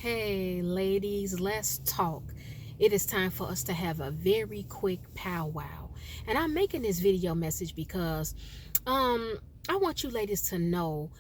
Hey, ladies, let's talk. It is time for us to have a very quick powwow. And I'm making this video message because I want you ladies to know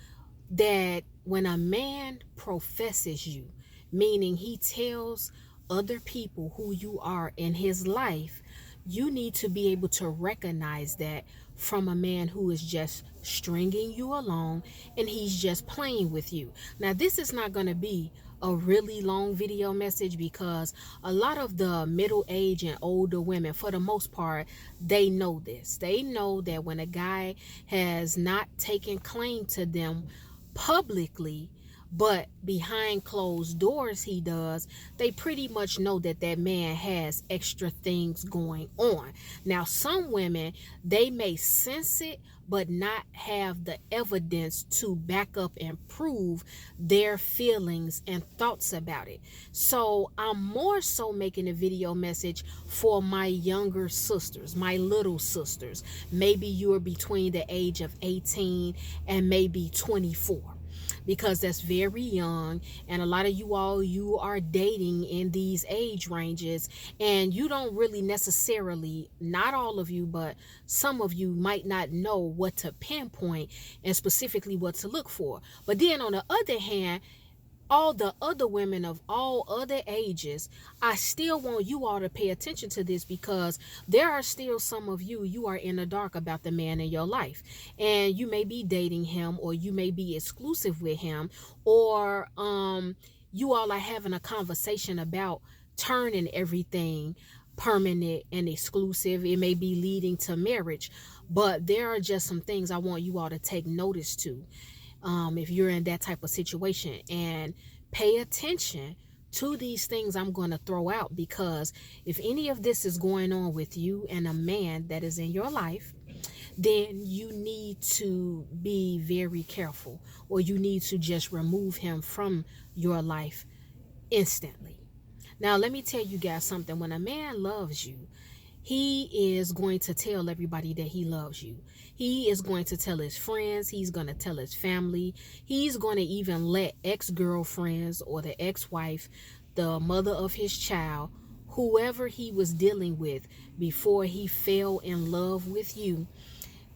that when a man professes you, meaning he tells other people who you are in his life, you need to be able to recognize that from a man who is just stringing you along and he's just playing with you. Now, this is not going to be a really long video message because a lot of the middle age and older women, for the most part, they know this. They know that when a guy has not taken claim to them publicly, but behind closed doors he does, they pretty much know that that man has extra things going on. Now, some women, they may sense it but not have the evidence to back up and prove their feelings and thoughts about it. So I'm more so making a video message for my younger sisters, my little sisters. Maybe you're between the age of 18 and maybe 24, because that's very young, and a lot of you are dating in these age ranges, and you don't really necessarily, not all of you, but some of you might not know what to pinpoint and specifically what to look for. But then on the other hand, all the other women of all other ages, I still want you all to pay attention to this, because there are still some of you are in the dark about the man in your life, and you may be dating him, or you may be exclusive with him, or you all are having a conversation about turning everything permanent and exclusive. It may be leading to marriage, but there are just some things I want you all to take notice to, if you're in that type of situation, and pay attention to these things I'm going to throw out, because if any of this is going on with you and a man that is in your life, then you need to be very careful, or you need to just remove him from your life instantly. Now, let me tell you guys something. When a man loves you, he is going to tell everybody that he loves you. He is going to tell his friends. He's going to tell his family. He's going to even let ex-girlfriends or the ex-wife, the mother of his child, whoever he was dealing with before he fell in love with you,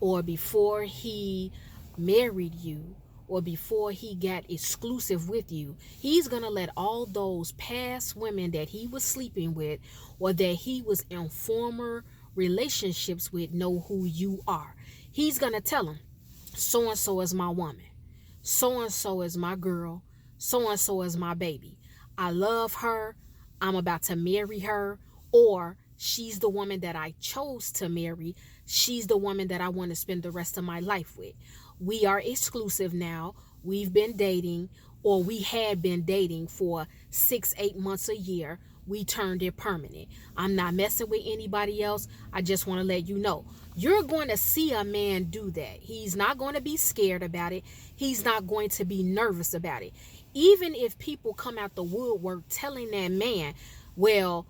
or before he married you, or before he got exclusive with you, he's going to let all those past women that he was sleeping with, or that he was in former relationships with, know who you are. He's going to tell them, so and so is my woman, so and so is my girl, so and so is my baby. I love her. I'm about to marry her. Or she's the woman that I chose to marry. She's the woman that I want to spend the rest of my life with. We are exclusive now. We've been dating, or we had been dating for 6-8 months, a year. We turned it permanent. I'm not messing with anybody else. I just want to let you know. You're going to see a man do that. He's not going to be scared about it. He's not going to be nervous about it. Even if people come out the woodwork telling that man, well,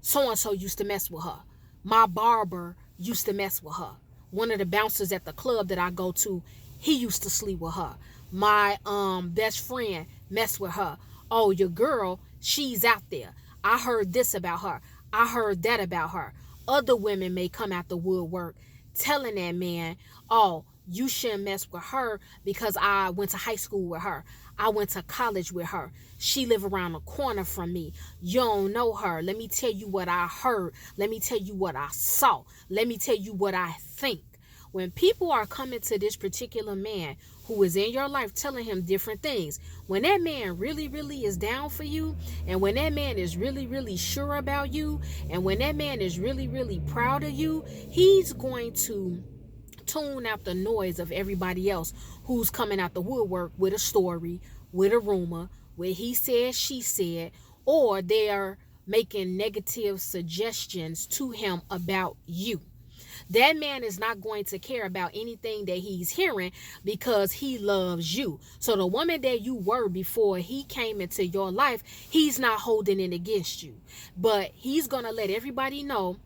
so-and-so used to mess with her. My barber used to mess with her. One of the bouncers at the club that I go to, he used to sleep with her. My best friend messed with her. Oh, your girl, she's out there. I heard this about her. I heard that about her. Other women may come out the woodwork telling that man, oh, you shouldn't mess with her because I went to high school with her. I went to college with her. She live around the corner from me. You don't know her. Let me tell you what I heard. Let me tell you what I saw. Let me tell you what I think. When people are coming to this particular man who is in your life telling him different things, when that man really, really is down for you, and when that man is really, really sure about you, and when that man is really, really proud of you, he's going to tune out the noise of everybody else who's coming out the woodwork with a story, with a rumor, where he said, she said, or they're making negative suggestions to him about you. That man is not going to care about anything that he's hearing, because he loves you. So the woman that you were before he came into your life, he's not holding it against you. But he's going to let everybody know,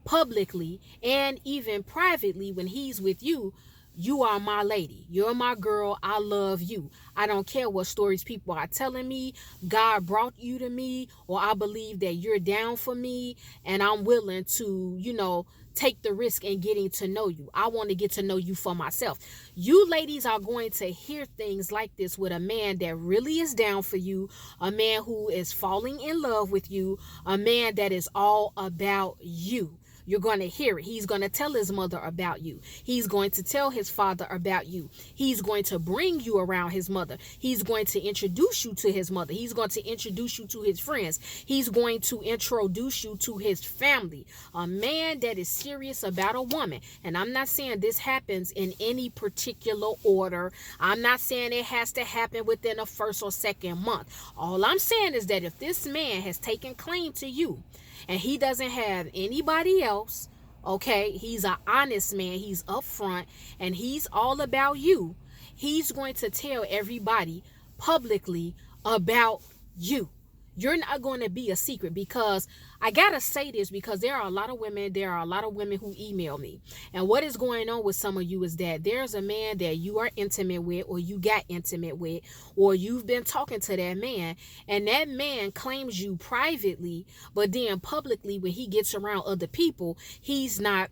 publicly and even privately, when he's with you, you are my lady. You're my girl. I love you. I don't care what stories people are telling me. God brought you to me, or I believe that you're down for me, and I'm willing to, take the risk in getting to know you. I want to get to know you for myself. You ladies are going to hear things like this with a man that really is down for you, a man who is falling in love with you, a man that is all about you. You're going to hear it. He's going to tell his mother about you. He's going to tell his father about you. He's going to bring you around his mother. He's going to introduce you to his mother. He's going to introduce you to his friends. He's going to introduce you to his family. A man that is serious about a woman. And I'm not saying this happens in any particular order. I'm not saying it has to happen within the first or second month. All I'm saying is that if this man has taken claim to you, and he doesn't have anybody else, okay, he's an honest man, he's upfront, and he's all about you, he's going to tell everybody publicly about you. You're not going to be a secret, because I gotta say this, because there are a lot of women who email me, and what is going on with some of you is that there's a man that you are intimate with, or you got intimate with, or you've been talking to that man, and that man claims you privately, but then publicly when he gets around other people, he's not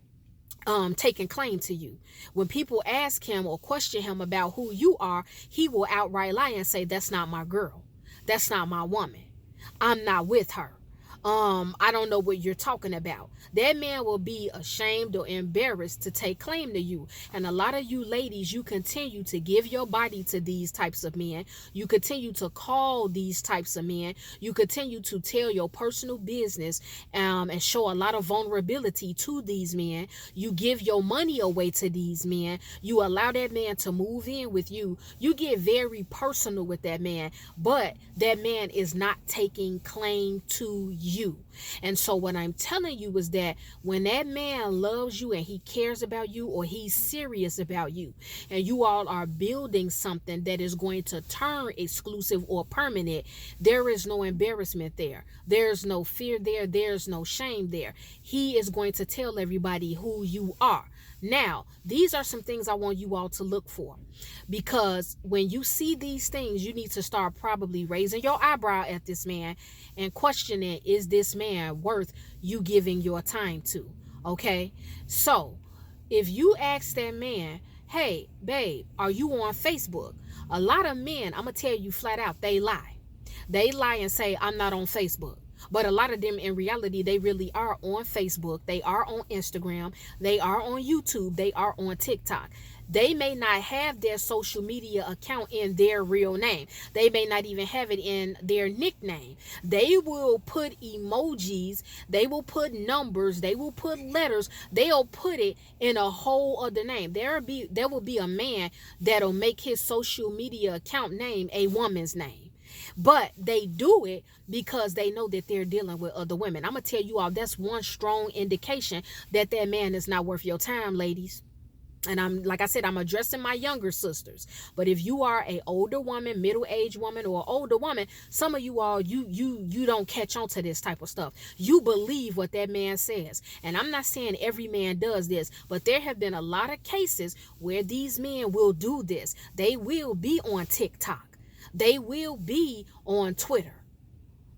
taking claim to you. When people ask him or question him about who you are, he will outright lie and say, that's not my girl, that's not my woman, I'm not with her. I don't know what you're talking about. That man will be ashamed or embarrassed to take claim to you. And a lot of you ladies, you continue to give your body to these types of men. You continue to call these types of men. You continue to tell your personal business and show a lot of vulnerability to these men. You give your money away to these men. You allow that man to move in with you. You get very personal with that man, but that man is not taking claim to you. And so what I'm telling you is that when that man loves you and he cares about you, or he's serious about you, and you all are building something that is going to turn exclusive or permanent, there is no embarrassment there. There's no fear there. There's no shame there. He is going to tell everybody who you are. Now, these are some things I want you all to look for, because when you see these things, you need to start probably raising your eyebrow at this man and questioning, is this man worth you giving your time to? Okay, so if you ask that man, hey, babe, are you on Facebook? A lot of men, I'm going to tell you flat out, they lie. They lie and say, I'm not on Facebook. But a lot of them, in reality, they really are on Facebook. They are on Instagram. They are on YouTube. They are on TikTok. They may not have their social media account in their real name. They may not even have it in their nickname. They will put emojis. They will put numbers. They will put letters. They'll put it in a whole other name. There will be a man that'll make his social media account name a woman's name. But they do it because they know that they're dealing with other women. I'm going to tell you all, that's one strong indication that that man is not worth your time, ladies. And like I said, I'm addressing my younger sisters. But if you are an older woman, middle-aged woman, or older woman, some of you all, you don't catch on to this type of stuff. You believe what that man says. And I'm not saying every man does this, but there have been a lot of cases where these men will do this. They will be on TikTok. They will be on Twitter.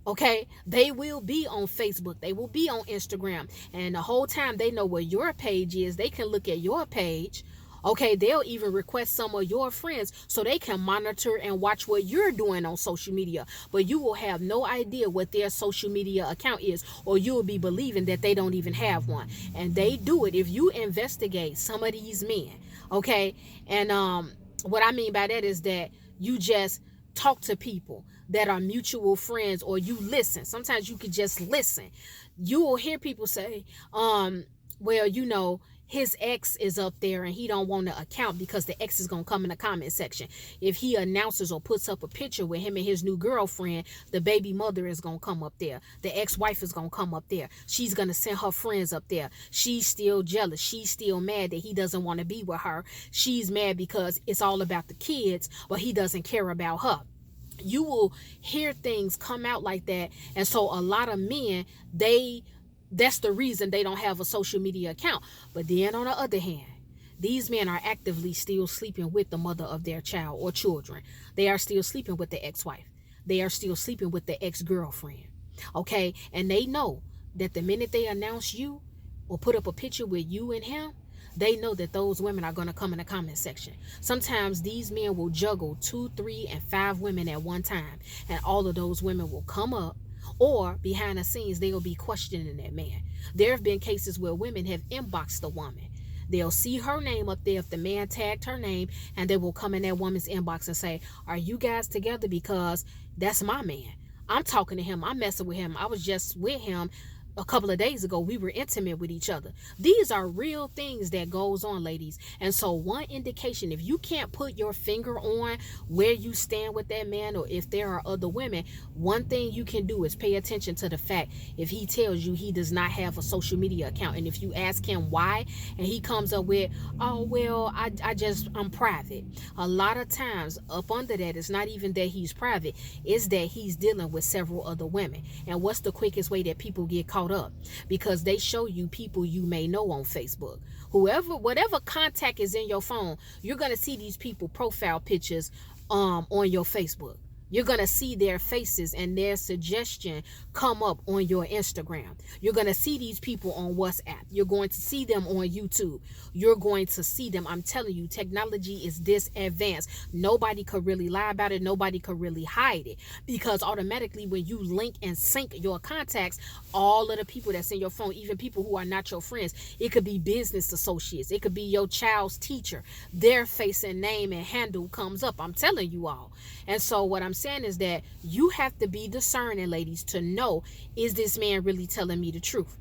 Okay, they will be on Facebook. They will be on Instagram. And the whole time they know where your page is, they can look at your page. Okay, they'll even request some of your friends so they can monitor and watch what you're doing on social media. But you will have no idea what their social media account is, or you will be believing that they don't even have one. And they do it. If you investigate some of these men, okay, and what I mean by that is that you just talk to people that are mutual friends, or you listen. Sometimes you could just listen. You will hear people say, well, his ex is up there and he don't want to account because the ex is going to come in the comment section. If he announces or puts up a picture with him and his new girlfriend, the baby mother is going to come up there. The ex-wife is going to come up there. She's going to send her friends up there. She's still jealous. She's still mad that he doesn't want to be with her. She's mad because it's all about the kids, but he doesn't care about her. You will hear things come out like that. And so a lot of men, that's the reason they don't have a social media account. But then on the other hand, These men are actively still sleeping with the mother of their child or children. They are still sleeping with the ex-wife. They are still sleeping with the ex-girlfriend. Okay? And they know that the minute they announce you or put up a picture with you and him, they know that those women are going to come in the comment section. Sometimes these men will juggle 2, 3, and 5 women at one time, and all of those women will come up, or behind the scenes they'll be questioning that man. There have been cases where women have inboxed the woman. They'll see her name up there if the man tagged her name, and they will come in that woman's inbox and say, are you guys together? Because that's my man. I'm talking to him. I'm messing with him. I was just with him a couple of days ago. We were intimate with each other. These are real things that goes on, ladies. And so one indication, if you can't put your finger on where you stand with that man, or if there are other women, one thing you can do is pay attention to the fact if he tells you he does not have a social media account, and if you ask him why, and he comes up with, oh well, I'm private. A lot of times up under that, it's not even that he's private, it's that he's dealing with several other women. And what's the quickest way that people get caught up? Because they show you people you may know on Facebook. Whatever contact is in your phone, you're going to see these people profile pictures on your Facebook. You're going to see their faces and their suggestion come up on your Instagram. You're going to see these people on WhatsApp. You're going to see them on YouTube. You're going to see them. I'm telling you, technology is this advanced. Nobody could really lie about it. Nobody could really hide it, because automatically when you link and sync your contacts, all of the people that's in your phone, even people who are not your friends, it could be business associates, it could be your child's teacher, their face and name and handle comes up. I'm telling you all. And so what I'm saying is that you have to be discerning, ladies, to know, is this man really telling me the truth?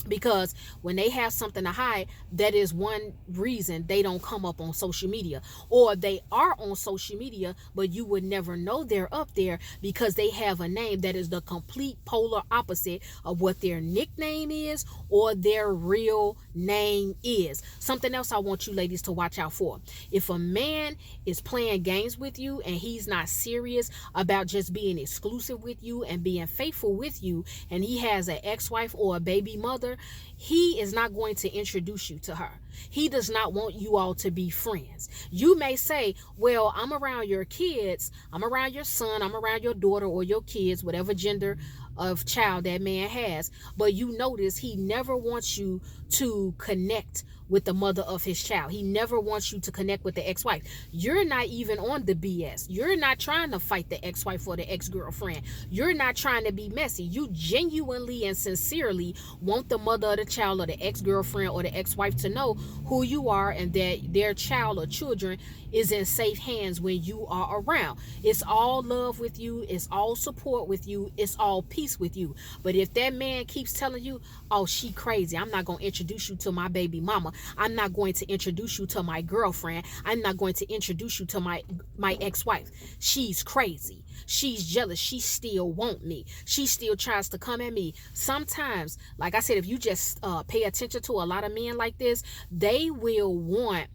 Because when they have something to hide, that is one reason they don't come up on social media. Or they are on social media, but you would never know they're up there because they have a name that is the complete polar opposite of what their nickname is or their real name is. Something else I want you ladies to watch out for. If a man is playing games with you and he's not serious about just being exclusive with you and being faithful with you, and he has an ex-wife or a baby mother, he is not going to introduce you to her. He does not want you all to be friends. You may say, well, I'm around your kids, I'm around your son, I'm around your daughter or your kids, whatever gender of child that man has, but you notice he never wants you to connect with the mother of his child. He never wants you to connect with the ex-wife. You're not even on the BS. You're not trying to fight the ex-wife or the ex-girlfriend. You're not trying to be messy. You genuinely and sincerely want the mother of the child or the ex-girlfriend or the ex-wife to know who you are and that their child or children is in safe hands when you are around. It's all love with you. It's all support with you. It's all peace with you. But if that man keeps telling you, oh, she crazy, I'm not going to introduce you to my baby mama, I'm not going to introduce you to my girlfriend, I'm not going to introduce you to my ex-wife, she's crazy, she's jealous, she still want me, she still tries to come at me. Sometimes, like I said, if you just pay attention to a lot of men like this, they will want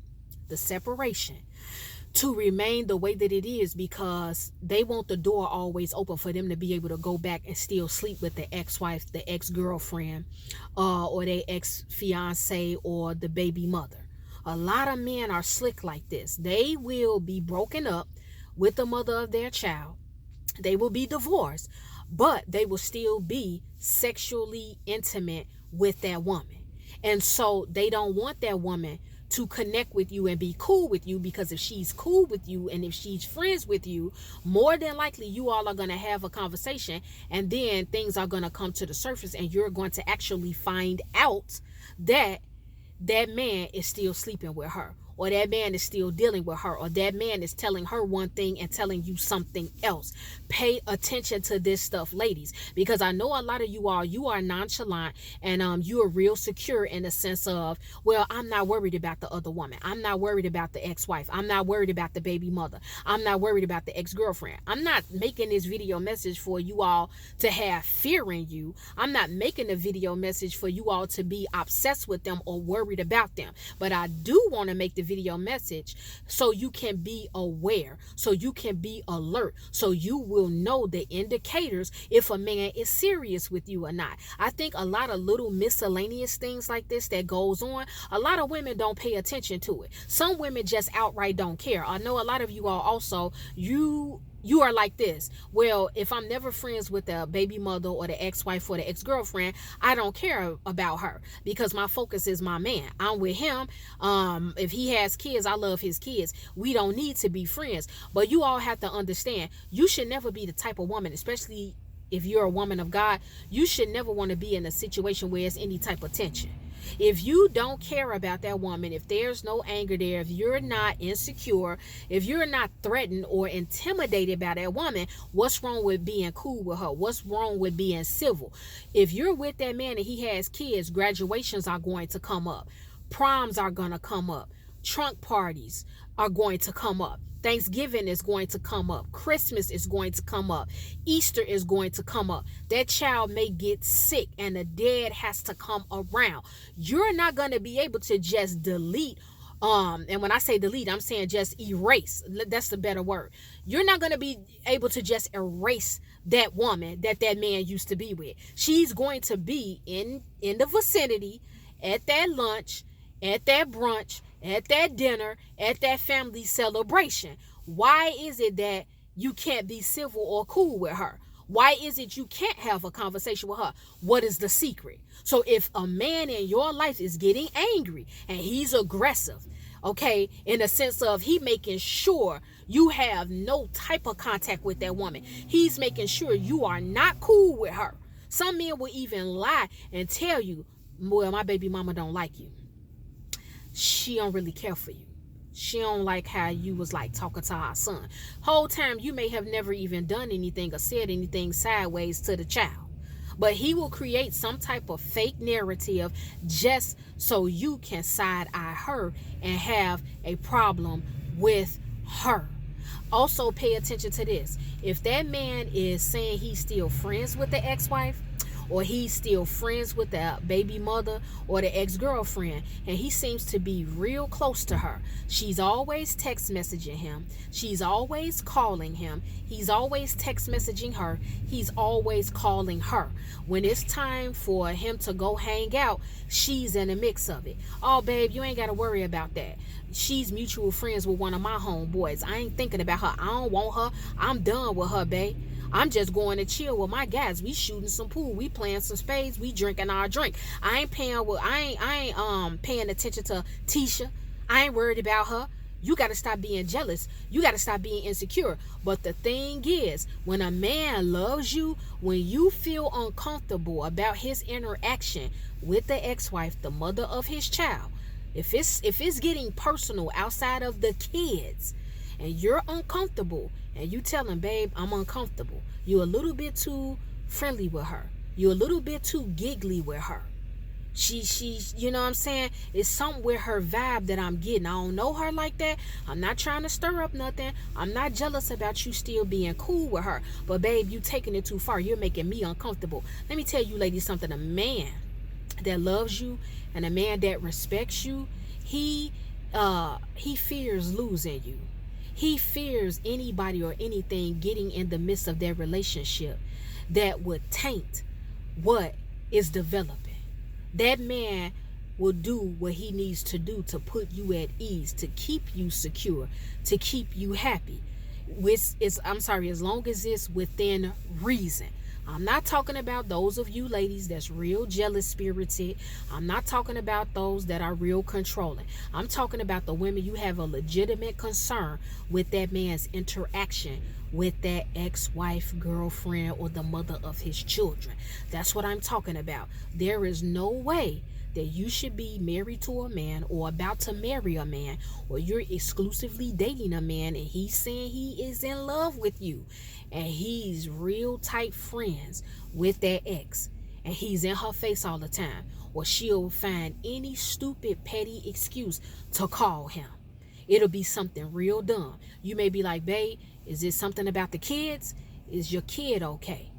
the separation to remain the way that it is, because they want the door always open for them to be able to go back and still sleep with the ex-wife, the ex-girlfriend, or their ex-fiance or the baby mother. A lot of men are slick like this. They will be broken up with the mother of their child. They will be divorced, but they will still be sexually intimate with that woman. And so they don't want that woman to connect with you and be cool with you, because if she's cool with you and if she's friends with you, more than likely you all are going to have a conversation, and then things are going to come to the surface and you're going to actually find out that that man is still sleeping with her, or that man is still dealing with her, or that man is telling her one thing and telling you something else. Pay attention to this stuff, ladies, because I know a lot of you are nonchalant and you are real secure in the sense of, well, I'm not worried about the other woman, I'm not worried about the ex-wife, I'm not worried about the baby mother, I'm not worried about the ex-girlfriend. I'm not making this video message for you all to have fear in you. I'm not making a video message for you all to be obsessed with them or worried about them. But I do want to make the video message so you can be aware, so you can be alert, so you will know the indicators if a man is serious with you or not. I think a lot of little miscellaneous things like this that goes on, a lot of women don't pay attention to it. Some women just outright don't care. I know a lot of you all also, you are like this. Well, if I'm never friends with the baby mother or the ex-wife or the ex-girlfriend, I don't care about her because my focus is my man. I'm with him. If he has kids, I love his kids. We don't need to be friends. But you all have to understand, you should never be the type of woman, especially if you're a woman of God, you should never want to be in a situation where it's any type of tension. If you don't care about that woman, if there's no anger there, if you're not insecure, if you're not threatened or intimidated by that woman, what's wrong with being cool with her? What's wrong with being civil? If you're with that man and he has kids, graduations are going to come up. Proms are going to come up. Trunk parties are going to come up. Thanksgiving is going to come up. Christmas is going to come up. Easter is going to come up. That child may get sick and the dad has to come around. You're not going to be able to just delete. And when I say delete, I'm saying just erase. That's the better word. You're not going to be able to just erase that woman that man used to be with. She's going to be in the vicinity, at that lunch, at that brunch, at that dinner, at that family celebration. Why is it that you can't be civil or cool with her? Why is it you can't have a conversation with her? What is the secret? So if a man in your life is getting angry and he's aggressive, okay, in the sense of he making sure you have no type of contact with that woman, he's making sure you are not cool with her. Some men will even lie and tell you, well, my baby mama don't like you. She don't really care for you. She don't like how you was like talking to our son. Whole time you may have never even done anything or said anything sideways to the child. But he will create some type of fake narrative just so you can side-eye her and have a problem with her. Also pay attention to this. If that man is saying he's still friends with the ex-wife, or he's still friends with the baby mother or the ex-girlfriend, and he seems to be real close to her. She's always text messaging him. She's always calling him. He's always text messaging her. He's always calling her. When it's time for him to go hang out, she's in the mix of it. Oh, babe, you ain't got to worry about that. She's mutual friends with one of my homeboys. I ain't thinking about her. I don't want her. I'm done with her, babe. I'm just going to chill with my guys. We shooting some pool. We playing some spades. We drinking our drink. I ain't paying attention to Tisha. I ain't worried about her. You got to stop being jealous. You got to stop being insecure. But the thing is, when a man loves you, when you feel uncomfortable about his interaction with the ex-wife, the mother of his child, if it's getting personal outside of the kids, and you're uncomfortable, and you tell him, babe, I'm uncomfortable. You're a little bit too friendly with her. You're a little bit too giggly with her. She's, you know what I'm saying? It's something with her vibe that I'm getting. I don't know her like that. I'm not trying to stir up nothing. I'm not jealous about you still being cool with her. But babe, you taking it too far. You're making me uncomfortable. Let me tell you ladies something. A man that loves you and a man that respects you, he fears losing you. He fears anybody or anything getting in the midst of their relationship that would taint what is developing. That man will do what he needs to do to put you at ease, to keep you secure, to keep you happy. As long as it's within reason. I'm not talking about those of you ladies that's real jealous spirited. I'm not talking about those that are real controlling. I'm talking about the women you have a legitimate concern with that man's interaction with that ex-wife, girlfriend, or the mother of his children. That's what I'm talking about. There is no way that you should be married to a man or about to marry a man, or you're exclusively dating a man and he's saying he is in love with you and he's real tight friends with that ex and he's in her face all the time, or she'll find any stupid petty excuse to call him. It'll be something real dumb. You may be like, babe, is it something about the kids? Is your kid okay?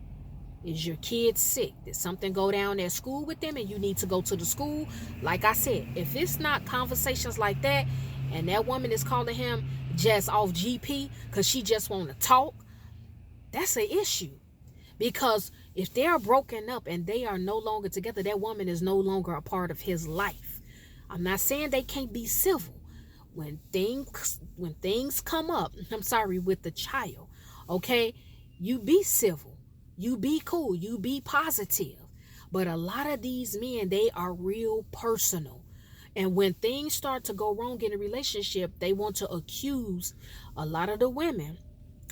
Is your kid sick? Did something go down at school with them and you need to go to the school? Like I said, if it's not conversations like that and that woman is calling him just off GP because she just want to talk, that's an issue. Because if they are broken up and they are no longer together, that woman is no longer a part of his life. I'm not saying they can't be civil. When things come up, I'm sorry, with the child, okay, you be civil, you be cool, you be positive. But a lot of these men, they are real personal. And when things start to go wrong in a relationship, they want to accuse a lot of the women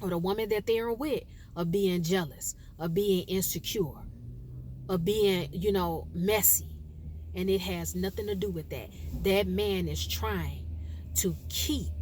or the woman that they are with of being jealous, of being insecure, of being, messy. And it has nothing to do with that. That man is trying to keep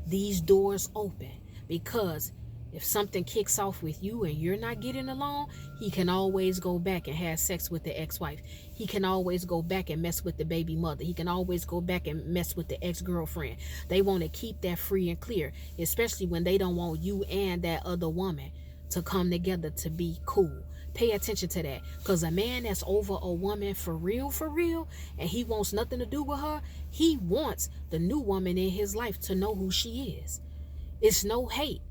these doors open, because if something kicks off with you and you're not getting along, he can always go back and have sex with the ex-wife. He can always go back and mess with the baby mother. He can always go back and mess with the ex-girlfriend. They want to keep that free and clear, especially when they don't want you and that other woman to come together to be cool. Pay attention to that, because a man that's over a woman for real, and he wants nothing to do with her, he wants the new woman in his life to know who she is. It's no hate.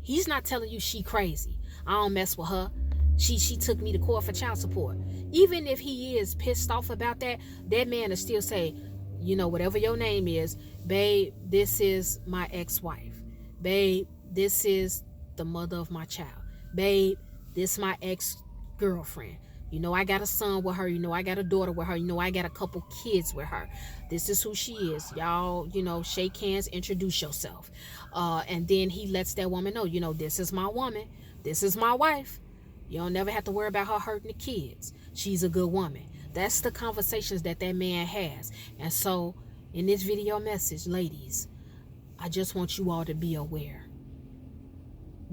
He's not telling you she crazy. I don't mess with her. She took me to court for child support. Even if he is pissed off about that, that man will still say, whatever your name is, babe, this is my ex-wife. Babe, this is the mother of my child. Babe, this is my ex-girlfriend. I got a son with her. I got a daughter with her. I got a couple kids with her. This is who she is. Y'all, shake hands, introduce yourself. And then he lets that woman know, this is my woman. This is my wife. You don't never have to worry about her hurting the kids. She's a good woman. That's the conversations that man has. And so in this video message, ladies, I just want you all to be aware.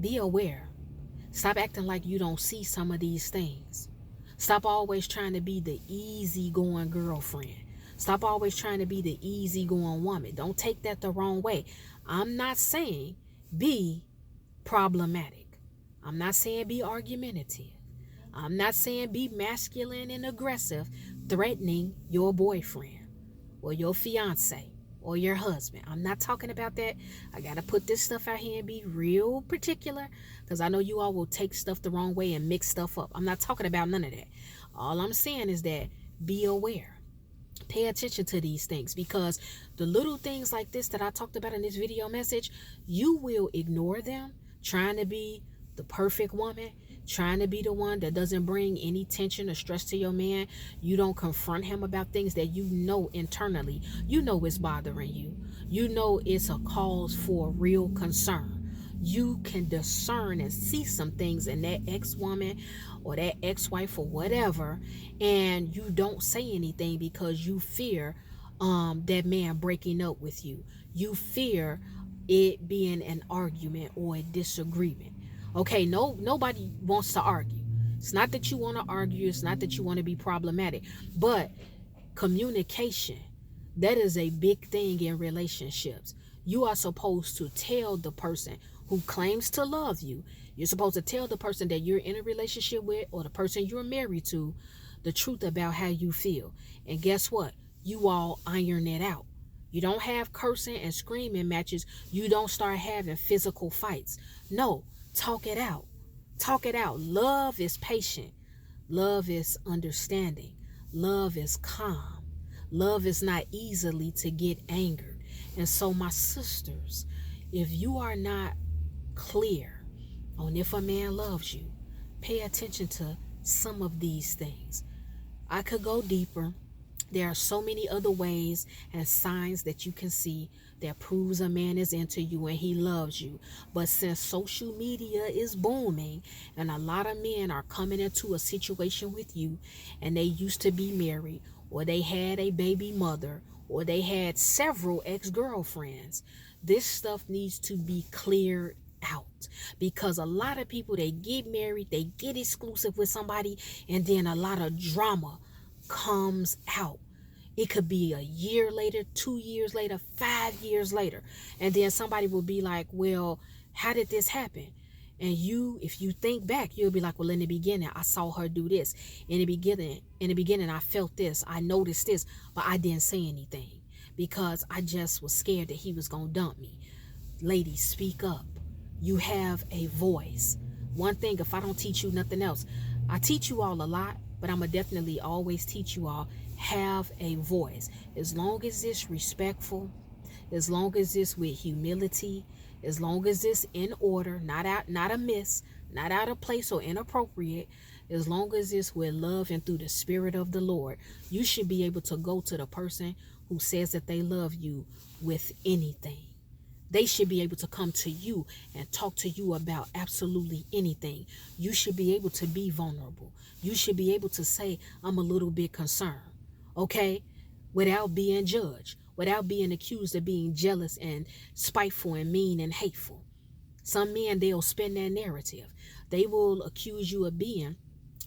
Be aware. Stop acting like you don't see some of these things. Stop always trying to be the easygoing girlfriend. Stop always trying to be the easygoing woman. Don't take that the wrong way. I'm not saying be problematic. I'm not saying be argumentative. I'm not saying be masculine and aggressive, threatening your boyfriend or your fiance or your husband. I'm not talking about that. I got to put this stuff out here and be real particular, because I know you all will take stuff the wrong way and mix stuff up. I'm not talking about none of that. All I'm saying is that be aware. Pay attention to these things, because the little things like this that I talked about in this video message, you will ignore them, trying to be the perfect woman, trying to be the one that doesn't bring any tension or stress to your man. You don't confront him about things that internally, it's bothering you. It's a cause for real concern. You can discern and see some things in that ex-woman or that ex-wife or whatever, and you don't say anything because you fear that man breaking up with you. You fear it being an argument or a disagreement. Okay, nobody wants to argue. It's not that you want to argue. It's not that you want to be problematic. But communication, that is a big thing in relationships. You are supposed to tell the person who claims to love you. You're supposed to tell the person that you're in a relationship with, or the person you're married to, the truth about how you feel. And guess what? You all iron it out. You don't have cursing and screaming matches. You don't start having physical fights. No. Talk it out. Talk it out. Love is patient. Love is understanding. Love is calm. Love is not easily to get angered. And so, my sisters, if you are not clear on if a man loves you, pay attention to some of these things. I could go deeper. There are so many other ways and signs that you can see that proves a man is into you and he loves you. But since social media is booming and a lot of men are coming into a situation with you, and they used to be married, or they had a baby mother, or they had several ex-girlfriends, this stuff needs to be cleared out. Because a lot of people, they get married, they get exclusive with somebody, and then a lot of drama comes out. It could be a year later, 2 years later, 5 years later. And then somebody will be like, well, how did this happen? And if you think back, you'll be like, well, in the beginning, I saw her do this. In the beginning, I felt this. I noticed this, but I didn't say anything. because I just was scared that he was going to dump me. Ladies, speak up. You have a voice. One thing, if I don't teach you nothing else, I teach you all a lot, but I'm going to definitely always teach you all, have a voice. As long as it's respectful, as long as it's with humility, as long as it's in order, not amiss, not out of place or inappropriate, as long as it's with love and through the Spirit of the Lord, you should be able to go to the person who says that they love you with anything. They should be able to come to you and talk to you about absolutely anything. You should be able to be vulnerable. You should be able to say, I'm a little bit concerned, okay? Without being judged, without being accused of being jealous and spiteful and mean and hateful. Some men, they'll spin that narrative. They will accuse you of being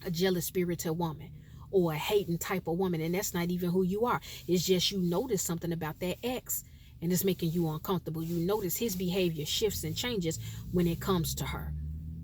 a jealous spirited woman or a hating type of woman, and that's not even who you are. It's just you notice something about that ex and it's making you uncomfortable. You notice his behavior shifts and changes when it comes to her.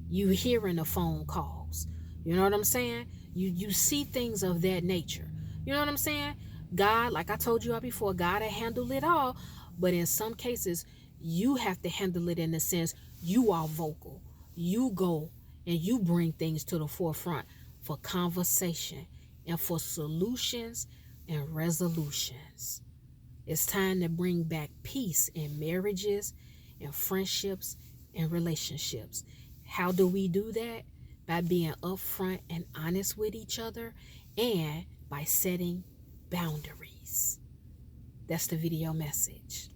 You hearing the phone calls. You know what I'm saying? You see things of that nature. You know what I'm saying? God, like I told you all before, God will handle it all. But in some cases, you have to handle it in the sense you are vocal. You go and you bring things to the forefront for conversation and for solutions and resolutions. It's time to bring back peace in marriages and friendships and relationships. How do we do that? By being upfront and honest with each other and by setting boundaries. That's the video message.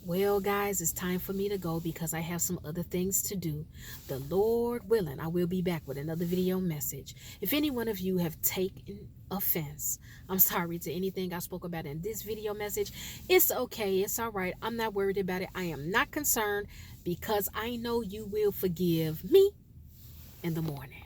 Well, guys, it's time for me to go because I have some other things to do. The Lord willing, I will be back with another video message. If any one of you have taken offense, I'm sorry to anything I spoke about in this video message. It's okay. It's all right. I'm not worried about it. I am not concerned because I know you will forgive me in the morning.